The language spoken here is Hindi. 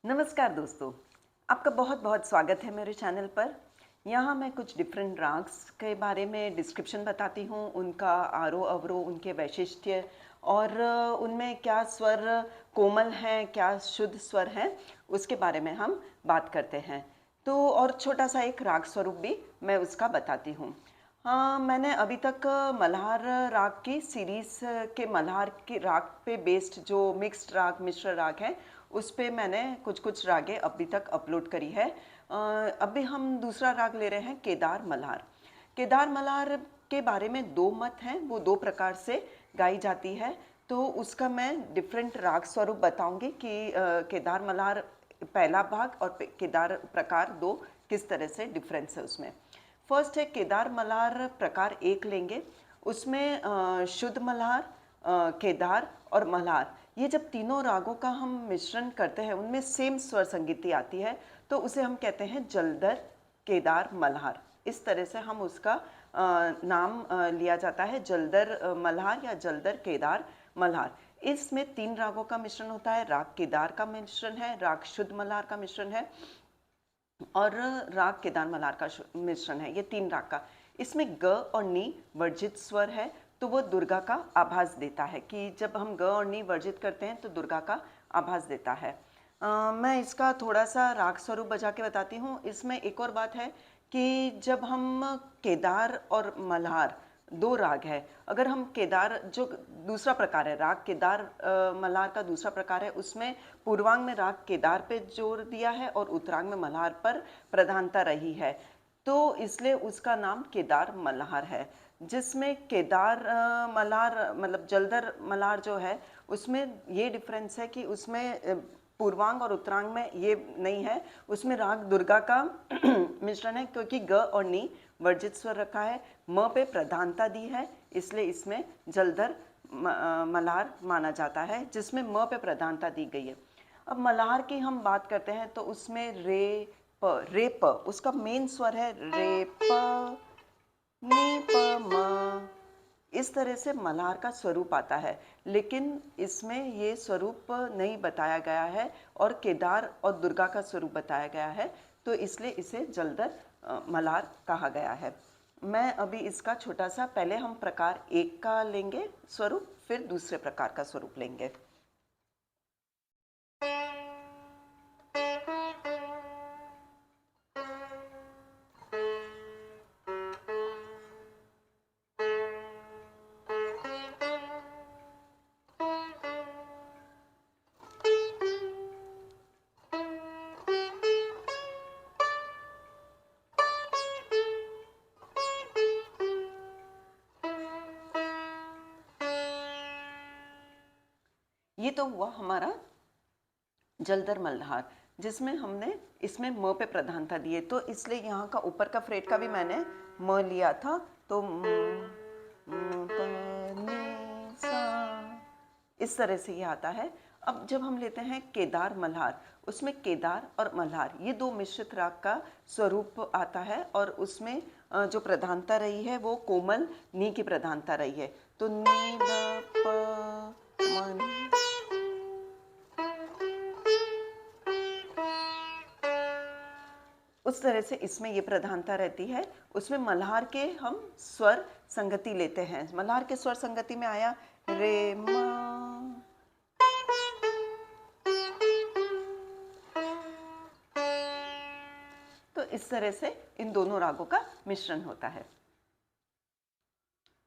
नमस्कार दोस्तों, आपका बहुत बहुत स्वागत है मेरे चैनल पर। यहाँ मैं कुछ डिफरेंट राग्स के बारे में डिस्क्रिप्शन बताती हूँ, उनका आरोह अवरोह, उनके वैशिष्ट्य और उनमें क्या स्वर कोमल हैं, क्या शुद्ध स्वर हैं, उसके बारे में हम बात करते हैं। तो और छोटा सा एक राग स्वरूप भी मैं उसका बताती हूँ। हाँ, मैंने अभी तक मल्हार राग की सीरीज़ के मल्हार के राग पे बेस्ड जो मिक्स्ड राग मिश्र राग है उस पे मैंने कुछ कुछ रागें अभी तक अपलोड करी है। अभी हम दूसरा राग ले रहे हैं केदार मल्हार। केदार मल्हार के बारे में दो मत हैं, वो दो प्रकार से गाई जाती है। तो उसका मैं डिफरेंट राग स्वरूप बताऊंगी कि केदार मल्हार पहला भाग और केदार प्रकार दो किस तरह से डिफरेंस है उसमें। फर्स्ट है केदार मल्हार प्रकार एक लेंगे, उसमें शुद्ध मल्हार, केदार और मल्हार, ये जब तीनों रागों का हम मिश्रण करते हैं उनमें सेम स्वर संगीति आती है तो उसे हम कहते हैं जलधर केदार मल्हार। इस तरह से हम उसका नाम लिया जाता है, जलधर मल्हार या जलधर केदार मल्हार। इसमें तीन रागों का मिश्रण होता है, राग केदार का मिश्रण है, राग शुद्ध मल्हार का मिश्रण है और राग केदार मल्हार का मिश्रण है। ये तीन राग का, इसमें ग और नी वर्जित स्वर है तो वो दुर्गा का आभास देता है कि जब हम ग और नी वर्जित करते हैं तो दुर्गा का आभास देता है। मैं इसका थोड़ा सा राग स्वरूप बजा के बताती हूँ। इसमें एक और बात है कि जब हम केदार और मल्हार दो राग है, अगर हम केदार जो दूसरा प्रकार है राग केदार मल्हार का दूसरा प्रकार है, उसमें पूर्वांग में राग केदार पे जोर दिया है और उत्तरांग में मल्हार पर प्रधानता रही है, तो इसलिए उसका नाम केदार मल्हार है। जिसमें केदार मल्हार मतलब जलधर मल्हार जो है उसमें ये डिफरेंस है कि उसमें पूर्वांग और उत्तरांग में ये नहीं है, उसमें राग दुर्गा का मिश्रण है क्योंकि ग और नी वर्जित स्वर रखा है, म पे प्रधानता दी है, इसलिए इसमें जलधर मल्हार माना जाता है जिसमें म पे प्रधानता दी गई है। अब मल्हार की हम बात करते हैं तो उसमें रे प उसका मेन स्वर है, रे प नी प म। इस तरह से मल्हार का स्वरूप आता है, लेकिन इसमें ये स्वरूप नहीं बताया गया है और केदार और दुर्गा का स्वरूप बताया गया है, तो इसलिए इसे जलधर मल्हार कहा गया है। मैं अभी इसका छोटा सा, पहले हम प्रकार एक का लेंगे स्वरूप, फिर दूसरे प्रकार का स्वरूप लेंगे। ये तो हुआ हमारा जलधर मल्हार, जिसमें हमने इसमें म पे प्रधानता दी है, तो इसलिए यहाँ का ऊपर का फ्रेट का भी मैंने म लिया था, तो प, नि, सा, इस तरह से ये आता है। अब जब हम लेते हैं केदार मल्हार, उसमें केदार और मल्हार ये दो मिश्रित राग का स्वरूप आता है और उसमें जो प्रधानता रही है वो कोमल नी की प्रधानता रही है, तो नी द प म नी। उस तरह से इसमें ये प्रधानता रहती है। उसमें मल्हार के हम स्वर संगति लेते हैं, मल्हार के स्वर संगति में आया रे म, तो इस तरह से इन दोनों रागों का मिश्रण होता है।